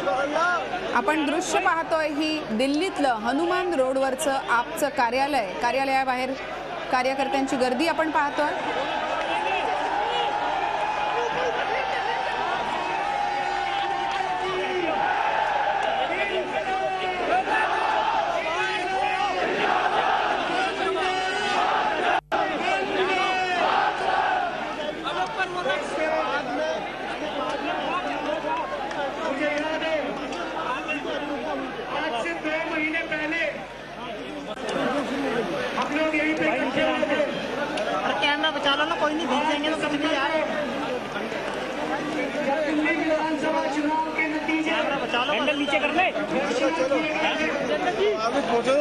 आपण दृश्य पाहतोय ही दिल्लीतलं हनुमान रोडवरचं आपचं कार्यालयाबाहेर कार्यकर्त्यांची गर्दी आपण पाहतोय। कैमरा बचा लो ना, कोई नहीं भीग जाएंगे तो कुछ नहीं यार। विधानसभा चुनाव के नतीजे कैमरा बचा लो, हैंडल नीचे कर ले। आगे पहुंचो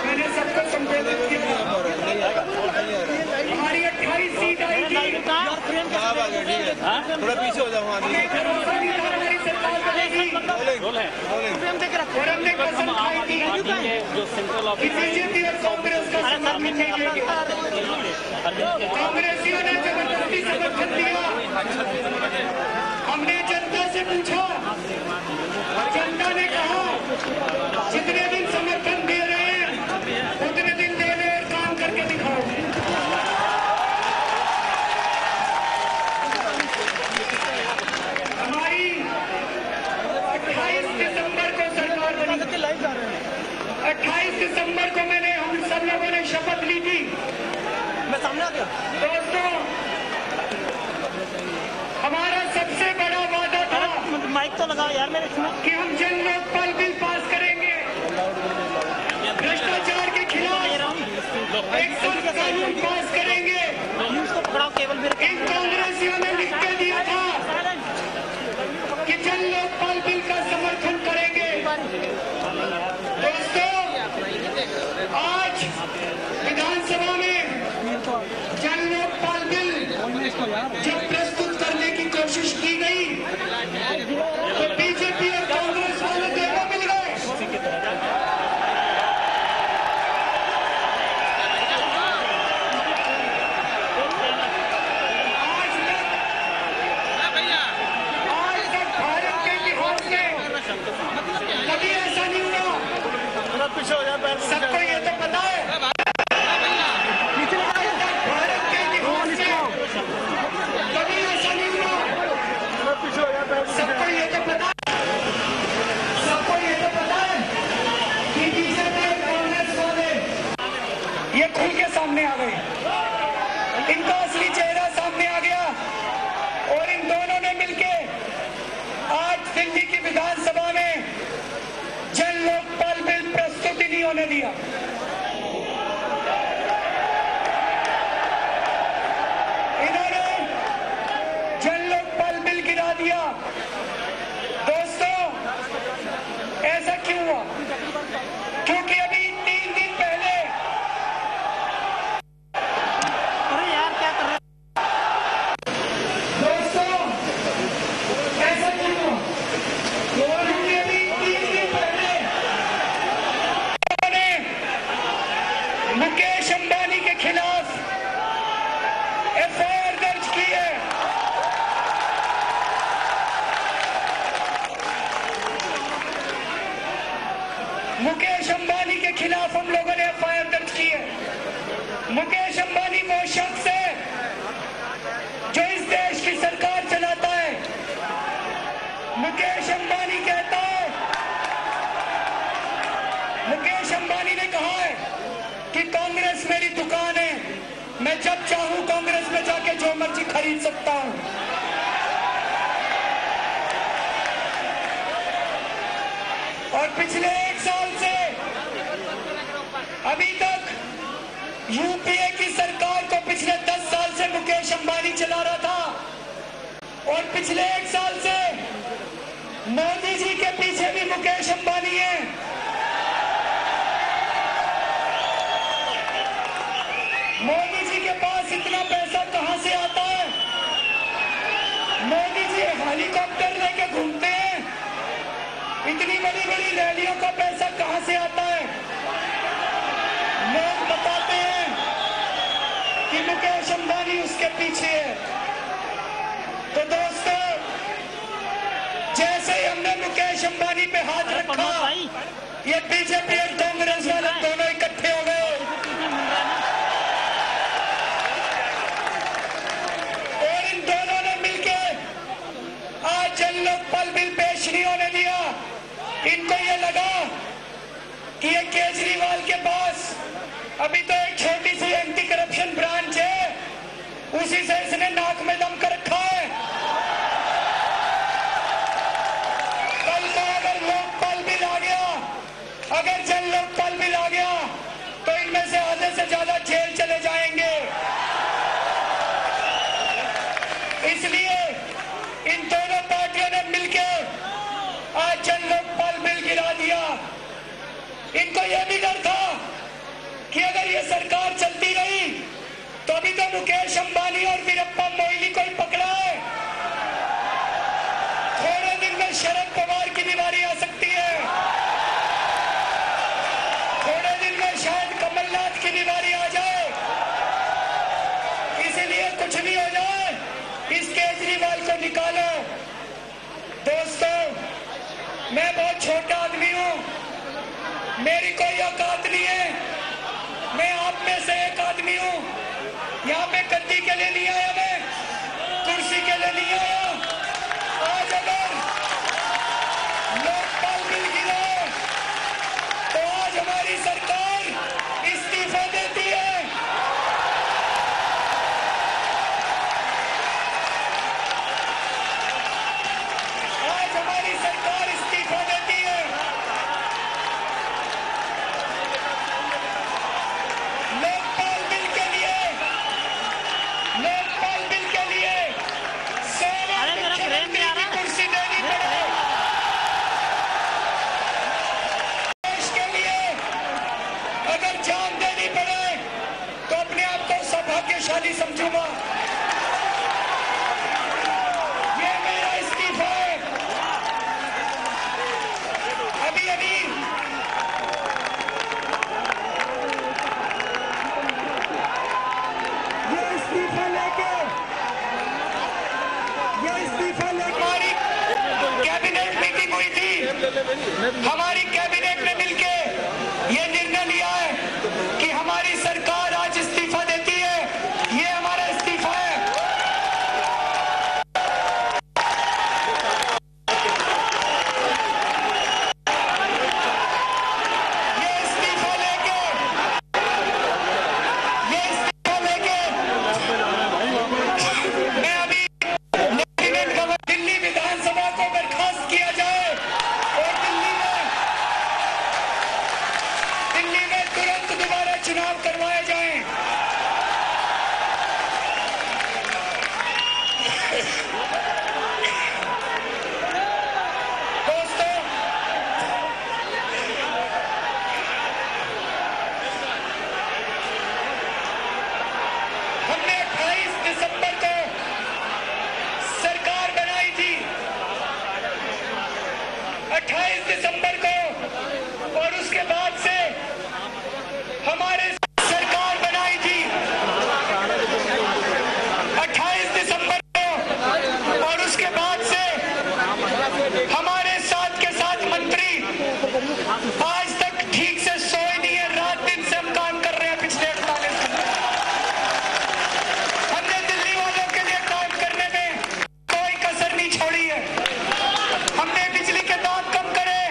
मैंने सबको संबोधित किया। हमारी 28 सीट आई थी। थोड़ा पीछे हो जाओ। कांग्रेसियों ने जबरदस्ती समर्थन दिया। हमने जनता से पूछा, जनता ने कहा जितने दिन समर्थन दे रहे हैं उतने दिन दे रहे, काम करके दिखाओ। हमारी 28 दिसंबर को सरकार बनी। 28 दिसंबर को हम सब लोगों ने शपथ ली थी। मैं सामने आ गया। दोस्तों, हमारा सबसे बड़ा वादा था, माइक तो लगाओ यार मेरे, कि हम जन लोकपाल बिल पास करेंगे, भ्रष्टाचार के खिलाफ एक सख्त कानून पास करेंगे। इन कांग्रेसियों ने लिख के दिया था कि जन लोकपाल बिल का समर्थन करेंगे। दोस्तों, आज विधानसभा में जन लोकपाल बिल जब प्रस्तुत करने की कोशिश की गई तो बीजेपी और कांग्रेस वाले देखो मिल गए। आज तक भारत के इतिहास में कभी ऐसा नहीं हुआ। सबको ये तो पता है, सबको ये तो पता है कि बीजेपी और कांग्रेस वाले ये खुल के सामने आ गए। इनका असली चेहरा सामने आ गया और इन दोनों ने मिलके आज दिल्ली की विधानसभा में जन लोकपाल बिल प्रस्तुत ही नहीं होने दिया। इन्होंने जन लोकपाल बिल गिरा दिया। दोस्तों, ऐसा क्यों हुआ? क्योंकि अभी 3 दिन पहले, अरे यार क्या कर रहे हैं? दोस्तों, ऐसा क्यों हुआ? क्योंकि अभी 3 दिन पहले उन्होंने मुकेश अंबानी के खिलाफ FIR दर्ज की है। मुकेश अंबानी के खिलाफ हम लोगों ने FIR दर्ज की है। मुकेश अंबानी वो शख्स है जो इस देश की सरकार चलाता है। मुकेश अंबानी कहता है, मुकेश अंबानी ने कहा है कि कांग्रेस मेरी दुकान है, मैं जब चाहूं कांग्रेस में जाके जो मर्जी खरीद सकता हूं। और पिछले 1 साल से अभी तक यूपीए की सरकार को पिछले 10 साल से मुकेश अंबानी चला रहा था और पिछले 1 साल से मोदी जी के पीछे भी मुकेश अंबानी है। मोदी जी के पास इतना पैसा कहां से आता है? मोदी जी हेलीकॉप्टर लेके घूमते हैं। इतनी बड़ी बड़ी रैलियों का पैसा कहां से आता है? लोग बताते हैं कि मुकेश अंबानी उसके पीछे है। तो दोस्तों, जैसे ही हमने मुकेश अंबानी पे हाथ रखा, ये बीजेपी और कांग्रेस वाले दोनों इकट्ठे हो गए और इन दोनों ने मिलके आज जन लोकपाल बिल पेश नहीं होने दिया। इनको ये लगा कि ये केजरीवाल के पास अभी तो एक छोटी सी एंटी करप्शन ब्रांच है, उसी से इसने नाक में दम कर रखा है। कल को अगर लोकपाल बिल आ गया, अगर जन लोकपाल बिल आ गया, तो इनमें से आधे से ज्यादा जेल चले जाएंगे। इसलिए इन दोनों पार्टियों ने मिलकर आज जन लोकपाल बिल गिरा दिया। इनको यह भी डर था कि अगर ये सरकार चलती रही तो अभी तो मुकेश अंबानी और वीरप्पा मोइली को ही पकड़ा है, थोड़े दिन में शरद पवार की बीमारी आ सकती है, थोड़े दिन में शायद कमलनाथ की बीमारी आ जाए। इसीलिए कुछ भी हो जाए, इस केजरीवाल को निकालो। दोस्तों, मैं बहुत छोटा आदमी हूं, मेरी कोई औकात नहीं है, मैं आप में से एक आदमी हूं। यहाँ पे गद्दी के लिए नहीं आया, मैं कुर्सी के लिए नहीं आया। आज अगर लोकपाल बिल गिरे तो आज हमारी सरकार इस्तीफा देती है। आज हमारी सरकार इस्तीफा देती है। लोकपाल बिल के लिए 100 कुर्सी देनी पड़े। देश के लिए अगर जान देनी पड़े तो अपने आप को सौभाग्यशाली समझूंगा। ये मेरा इस्तीफा है। अभी हमारी कैबिनेट मीटिंग हुई थी। हमारी कैबिनेट ने मिलके ये निर्णय लिया है कि हमारी सरकार आज इस्तीफा देती है। ये हमारा इस्तीफा है। ये इस्तीफा लेके मैं अभी दिल्ली विधानसभा को बर्खास्त किया जाए और दिल्ली में तुरंत दोबारा चुनाव करवाए जाएं। दोस्तों, हमने 28 दिसंबर को सरकार बनाई थी, 28 दिसंबर को, और उसके बाद से हमारे सरकार बनाई थी 28 दिसंबर को, और उसके बाद से हमारे साथ के साथ मंत्री आज तक ठीक से सोए नहीं है। रात दिन से हम काम कर रहे हैं पिछले 48 घंटे। हमने दिल्ली वालों के लिए काम करने में कोई कसर नहीं छोड़ी है। हमने बिजली के दाम कम करे,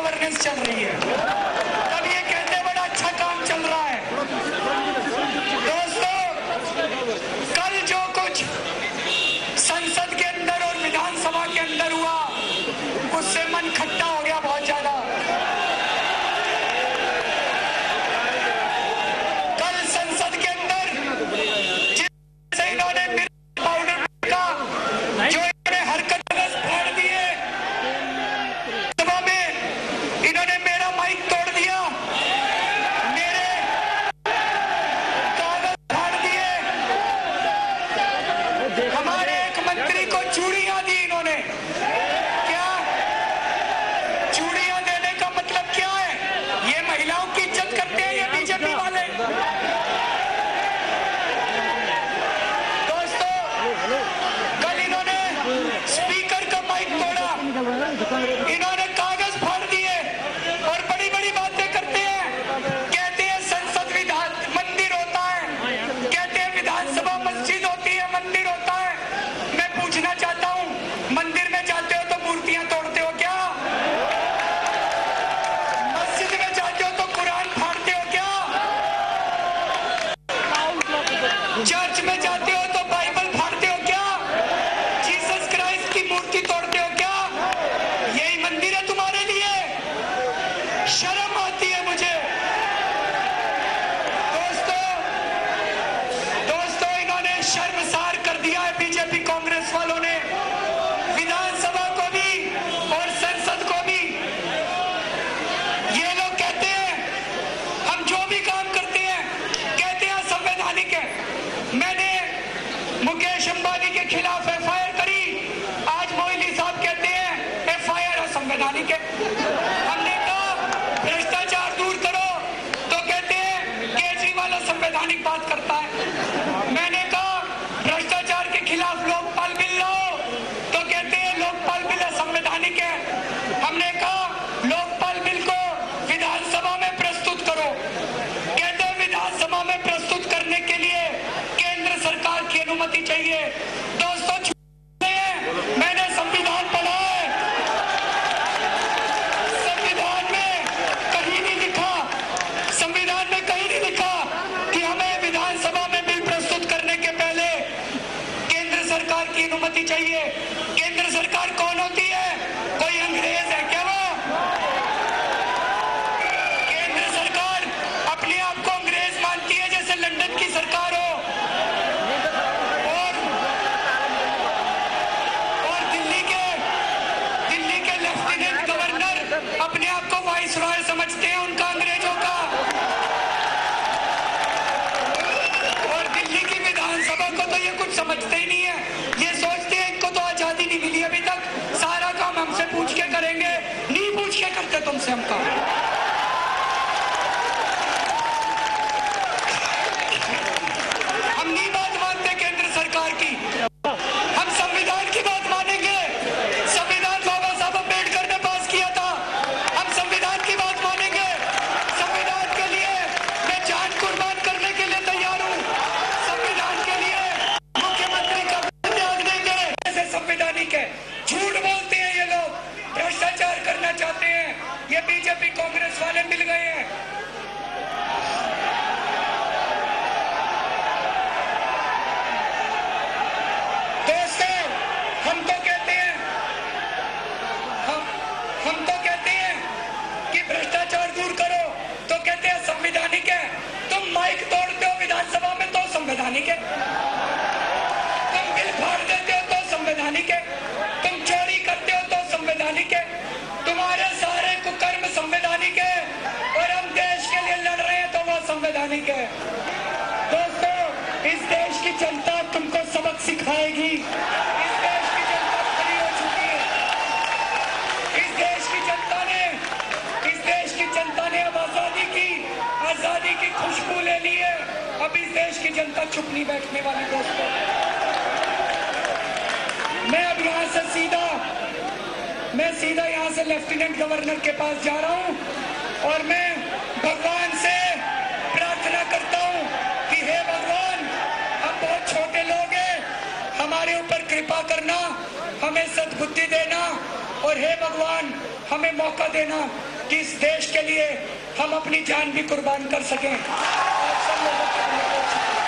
गवर्नेंस चल रही है, तब ये कहते बड़ा अच्छा काम चल रहा है। दोस्तों, कल जो कुछ संसद के अंदर और विधानसभा के अंदर हुआ, उससे मन खट्टा हो गया बहुत ज्यादा। कल संसद के अंदर जिससे इन्होंने मिर्च पाउडर का जो इन्होंने हरकत फाड़ दिए, सभा में इन्होंने मेरा माइक तोड़ दिया, मेरे कागज फाड़ दिए, हमारे एक मंत्री को चूड़ियां दी इन्होंने। क्या चूड़ियां देने का मतलब क्या है? ये महिलाओं की इज्जत करते हैं ये बीजेपी वाले। दोस्तों, कल इन्होंने स्पीकर का माइक तोड़ा, इन्होंने कागज फाड़ दिए और बड़ी बड़ी बातें करते हैं। कहते हैं संसद मंदिर होता है, कहते हैं विधानसभा मस्जिद होती है, मंदिर होता है। मैं पूछना चाहता हूं, मंदिर में जाते हो तो मूर्तियां तोड़ते हो क्या? मस्जिद में जाते हो तो कुरान फाड़ते हो क्या? चर्च में जाते हो तो बाइबल फाड़ते हो क्या? जीसस क्राइस्ट की मूर्ति तोड़ते हो क्या? यही मंदिर है तुम्हारे लिए? शर्म आती है मुझे। दोस्तों, इन्होंने शर्मसार कर दिया है बीजेपी कांग्रेस वालों ने, विधानसभा को भी और संसद को भी। ये लोग कहते हैं हम जो भी काम करते हैं कहते हैं असंवैधानिक है। मैंने मुकेश अंबानी के खिलाफ एफआईआर करी, आज मोइली साहब कहते हैं एफआईआर असंवैधानिक है। हमने कहा भ्रष्टाचार दूर करो तो कहते हैं केजरीवाल असंवैधानिक बात करता है। मैंने कहा भ्रष्टाचार के खिलाफ लोकपाल बिल लाओ तो कहते हैं लोकपाल बिल असंवैधानिक है। हमने कहा लोकपाल बिल को विधानसभा में प्रस्तुत करो, कहते हैं विधानसभा में प्रस्तुत करने के लिए केंद्र सरकार की अनुमति चाहिए। दोस्तों, मैंने संविधान पढ़ा है, संविधान में कहीं नहीं लिखा, संविधान में कहीं नहीं लिखा कि हमें विधानसभा में बिल प्रस्तुत करने के पहले केंद्र सरकार की अनुमति चाहिए। केंद्र सरकार कौन होती है? कोई अंग्रेज है क्या वो? केंद्र सरकार अपने आप को अंग्रेज मानती है जैसे लंदन की सरकार हो, और दिल्ली के लेफ्टिनेंट गवर्नर अपने आप को वाइसरॉय समझते हैं उनका अंग्रेजों का। और दिल्ली की विधानसभा को तो ये कुछ समझते ही नहीं है, ये सोचते हैं इनको तो आजादी नहीं मिली अभी तक, सारा काम हमसे पूछ के करेंगे। नहीं पूछ के करते तुमसे हम काम। हम नहीं बात मानते केंद्र सरकार की, हम संविधान की बात मानेंगे। संविधान बाबा साहब अम्बेडकर ने पास किया था, हम संविधान की बात मानेंगे। संविधान के लिए मैं जान कुर्बान करने के लिए तैयार हूँ। संविधान के लिए मुख्यमंत्री का त्याग देंगे। ऐसे संवैधानिक है, झूठ बोलते हैं ये लोग, भ्रष्टाचार करना चाहते हैं। ये बीजेपी कांग्रेस वाले मिल गए हैं। दोस्तों, हम तो कहते हैं कि भ्रष्टाचार दूर करो तो कहते हैं संवैधानिक है। तुम माइक तोड़ते हो विधानसभा में तो संवैधानिक है, तुम बिल फाड़ देते हो तो संवैधानिक है, तुम चोरी करते हो तो संवैधानिक है, तुम्हारे सारे कुकर्म संवैधानिक है, और हम देश के लिए लड़ रहे हैं तो वो संवैधानिक है। दोस्तों, इस देश की जनता तुमको सबक सिखाएगी। इस देश की जनता खड़ी हो चुकी है। इस देश की जनता ने अब आजादी की खुशबू ले ली है। अब इस देश की जनता चुप नहीं बैठने वाली। दोस्तों, मैं अब यहाँ से सीधा यहाँ से लेफ्टिनेंट गवर्नर के पास जा रहा हूँ और मैं भगवान से प्रार्थना करता हूँ कि हे भगवान, हम बहुत छोटे लोग हैं, हमारे ऊपर कृपा करना, हमें सद्बुद्धि देना, और हे भगवान हमें मौका देना कि इस देश के लिए हम अपनी जान भी कुर्बान कर सकें। आप सब लोगों का बहुत-बहुत शुक्रिया।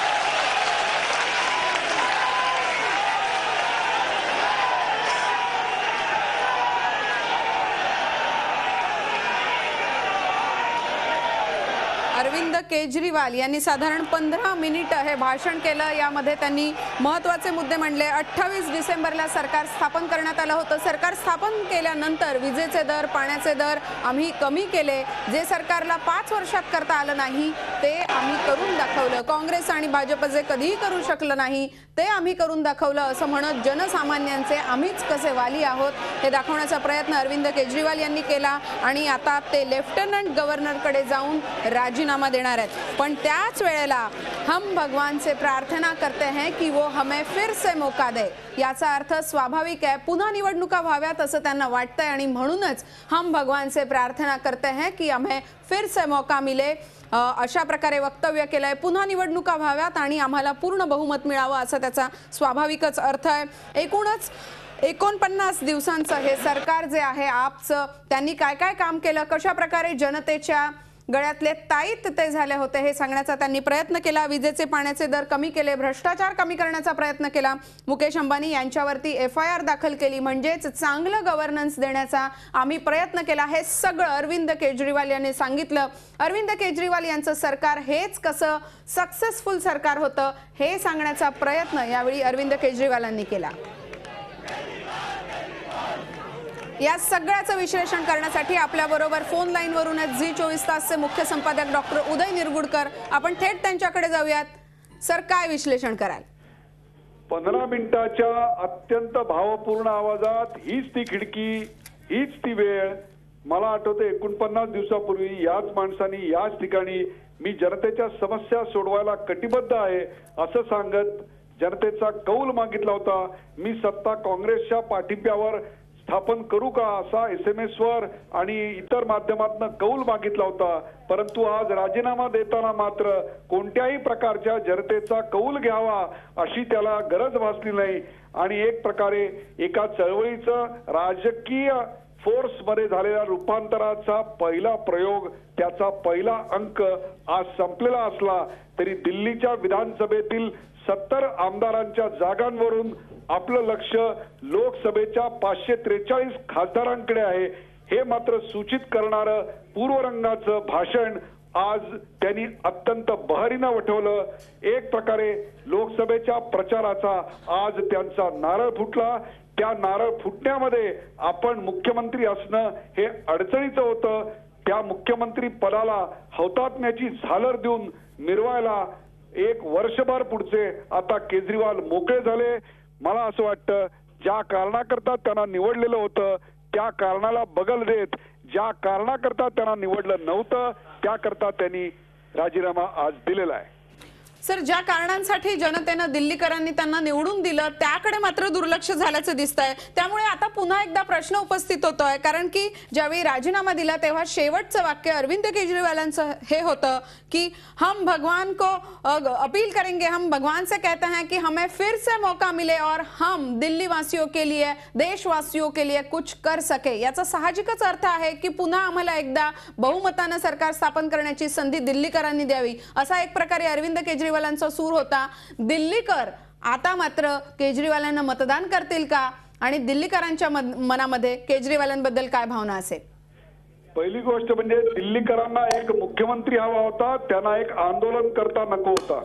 अरविंद केजरीवाल यांनी साधारण 15 मिनिटं हे भाषण केलं। यामध्ये त्यांनी महत्त्वाचे मुद्दे मांडले। 28 डिसेंबरला सरकार स्थापन करण्यात आलं होतं। सरकार स्थापन केल्यानंतर विजेचे दर, पाण्याचे दर आम्ही कमी केले। जे सरकारला 5 वर्षात करता आलं नाही ते आम्ही करून दाखवलं। काँग्रेस आणि भाजप जे कधीही करू शकलं नाही ते आम्ही करून दाखवलं, असं म्हणत जनसामान्यांचे आम्हीच कसे वाली आहोत हे दाखवण्याचा प्रयत्न अरविंद केजरीवाल यांनी केला। आणि आता ते लेफ्टनंट गव्हर्नरकडे जाऊन राजीनामा देणार आहेत। पण त्याच वेळेला हम भगवान से प्रार्थना करते हैं कि वो हमें फिर से मौका दे। याचा अर्थ स्वाभाविक आहे, पुन्हा निवडणुका व्हाव्यात असं त्यांना वाटतंय आणि म्हणूनच हम भगवान से प्रार्थना करते हैं कि हमें फिर से मौका मिले अशा प्रकारे वक्तव्य केलंय। पुन्हा निवडणुका व्हाव्यात आणि आम्हाला पूर्ण बहुमत मिळावं असा त्याचा स्वाभाविकच अर्थ आहे। एकूणच 49 दिवसांचं हे सरकार जे आहे आपचं, त्यांनी काय काय काम केलं, कशा प्रकारे जनतेच्या गळ्यातले ताईत ते झाले होते हे सांगण्याचा त्यांनी प्रयत्न केला। विजेचे पाण्याचे दर कमी केले, भ्रष्टाचार कमी करण्याचा प्रयत्न केला, मुकेश अंबानी यांच्यावरती FIR दाखल केली, म्हणजेच चांगलं गव्हर्नन्स देण्याचा आम्ही प्रयत्न केला। हे सगळं अरविंद केजरीवाल यांनी सांगितलं। अरविंद केजरीवाल यांचं सरकार हेच कसं सक्सेसफुल सरकार होतं हे सांगण्याचा प्रयत्न यावेळी अरविंद केजरीवालांनी केला। या सगळ्याचं विश्लेषण करण्यासाठी आपल्याबरोबर फोन लाईन वरून झी24 तासचे मुख्य संपादक डॉक्टर उदय निरगुडकर, आपण थेट त्यांच्याकडे जाऊयात। सर, काय विश्लेषण कराल? 15 मिनिटाच्या अत्यंत भावपूर्ण आवाजात हीच ती खिडकी, हीच ती वेळ। मला आठवते 49 दिवसापूर्वी याच माणसांनी याच ठिकाणी मी जनतेच्या समस्या सोडवायला कटिबद्ध आहे असं सांगत जनतेचा कौल मागितला होता। मी सत्ता काँग्रेसच्या पाठिंब्यावर स्थापन करू का असा SMS वर आणि इतर माध्यमातून कौल मागितला होता। परंतु आज राजीनामा देताना मात्र कोणत्याही प्रकारच्या जनतेचा कौल घ्यावा अशी त्याला गरज भासली नाही आणि एक प्रकारे एका चळवळीचं राजकीय फोर्स मध्ये झालेल्या रूपांतराचा पहिला प्रयोग, त्याचा पहिला अंक आज संपलेला असला तरी दिल्लीच्या विधानसभेतील 70 आमदारांच्या जागांवरून आपलं लक्ष लोकसभेच्या 543 खासदारांकडे आहे। हे मात्र सूचित करणारं पूर्वरंगाचं भाषण आज त्यांनी अत्यंत बहारीनं वठवलं। एक प्रकारे लोकसभेच्या प्रचाराचा आज त्यांचा नारळ फुटला। त्या नारळ फुटण्यामध्ये आपण मुख्यमंत्री असणं हे अडचणीचं होतं। त्या मुख्यमंत्री पदाला हौतात्म्याची झालर देऊन मिरवायला एक वर्षभर पुढचे आता केजरीवाल मोकळे झाले। मला असं वाटतं ज्या कारणाकरता त्यांना निवडलेलं होतं त्या कारणाला बगल देत ज्या कारणाकरता त्यांना निवडलं नव्हतं त्याकरता त्यांनी राजीनामा आज दिलेला आहे। सर, ज्या कारणांसाठी जनतेनं दिल्लीकरांनी त्यांना निवडून दिलं त्याकडे मात्र दुर्लक्ष झाल्याचं दिसतंय। त्यामुळे आता पुन्हा एकदा प्रश्न उपस्थित होतोय, कारण की ज्यावेळी राजीनामा दिला तेव्हा शेवटचं वाक्य अरविंद केजरीवालांचं हे होतं की हम भगवान को अपील करेंगे, हम भगवान से कहते हैं कि हमें फिर से मौका मिले और हम दिल्ली वासियों के लिए, देशवासियों के लिए कुछ कर सके। याचा साहजिकच अर्थ आहे की पुन्हा आम्हाला एकदा बहुमतानं सरकार स्थापन करण्याची संधी दिल्लीकरांनी द्यावी, असा एक प्रकारे अरविंद केजरीवालांचा सूर होता। दिल्लीकर आता मात्र केजरीवालांना मतदान करतील का आणि दिल्लीकरांच्या मनामध्ये केजरीवालांबद्दल काय भावना असेल? पहिली गोष्ट म्हणजे दिल्लीकरांना एक मुख्यमंत्री हवा होता, त्यांना एक आंदोलन करता नको होता।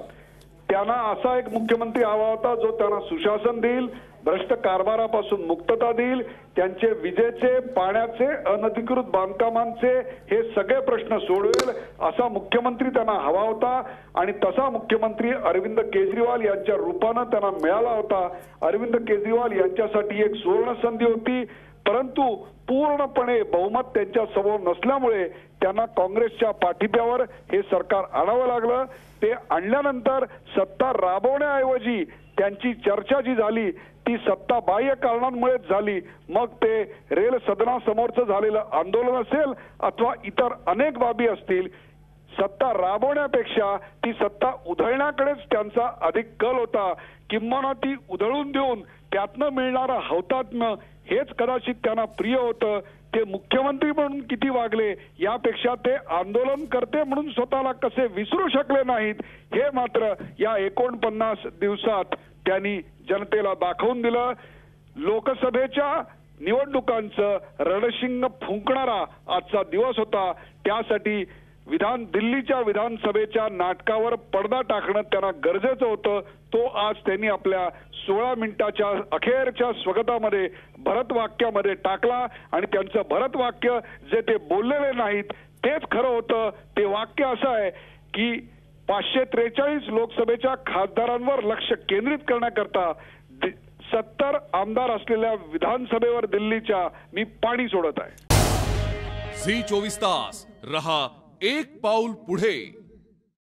त्यांना असा एक मुख्यमंत्री हवा होता जो त्यांना सुशासन देईल, भ्रष्ट कारभारापासून मुक्तता देईल, त्यांचे विजेचे, पाण्याचे, अनधिकृत बांधकामांचे हे सगळे प्रश्न सोडवेल असा मुख्यमंत्री त्यांना हवा होता आणि तसा मुख्यमंत्री अरविंद केजरीवाल यांच्या रूपाने त्यांना मिळाला होता। अरविंद केजरीवाल यांच्यासाठी एक सुवर्ण संधी होती, परंतु पूर्णपणे बहुमत त्यांच्या समोर नसल्यामुळे त्यांना काँग्रेसच्या पाठिंब्यावर हे सरकार आणावं लागलं। ते आणल्यानंतर सत्ता राबवण्याऐवजी त्यांची चर्चा जी झाली ती सत्ता बाह्य कारणांमुळेच झाली। मग ते रेल सदनासमोरचं झालेलं आंदोलन असेल अथवा इतर अनेक बाबी असतील, सत्ता राबवण्यापेक्षा ती सत्ता उधळण्याकडेच त्यांचा अधिक कल होता। किंबहुना ती उधळून देऊन त्यातनं मिळणारं हौतात्म्य हेच कदाचित त्यांना प्रिय होतं. ते मुख्यमंत्री म्हणून किती वागले यापेक्षा ते आंदोलनकर्ते म्हणून स्वतःला कसे विसरू शकले नाहीत हे मात्र या 49 दिवसात त्यांनी जनतेला दाखवून दिलं. लोकसभेच्या निवडणुकांचं रणशिंग फुंकणारा आजचा दिवस होता. त्यासाठी दिल्लीच्या विधानसभेच्या नाटकावर पडदा टाकणं त्यांना गरजेचं होतं. तो आज त्यांनी आपल्या 16 मिनिटाच्या अखेरच्या स्वगतामध्ये भरतवाक्यामध्ये टाकला आणि त्यांचं भरतवाक्य जे ते बोललेले नाहीत तेच खरं होतं. ते वाक्य असं आहे की 543 लोकसभेच्या खासदारांवर लक्ष केंद्रित करण्याकरता 70 आमदार असलेल्या विधानसभेवर दिल्लीच्या मी पाणी सोडत आहे. झी 24 तास रहा एक पाऊल पुढे.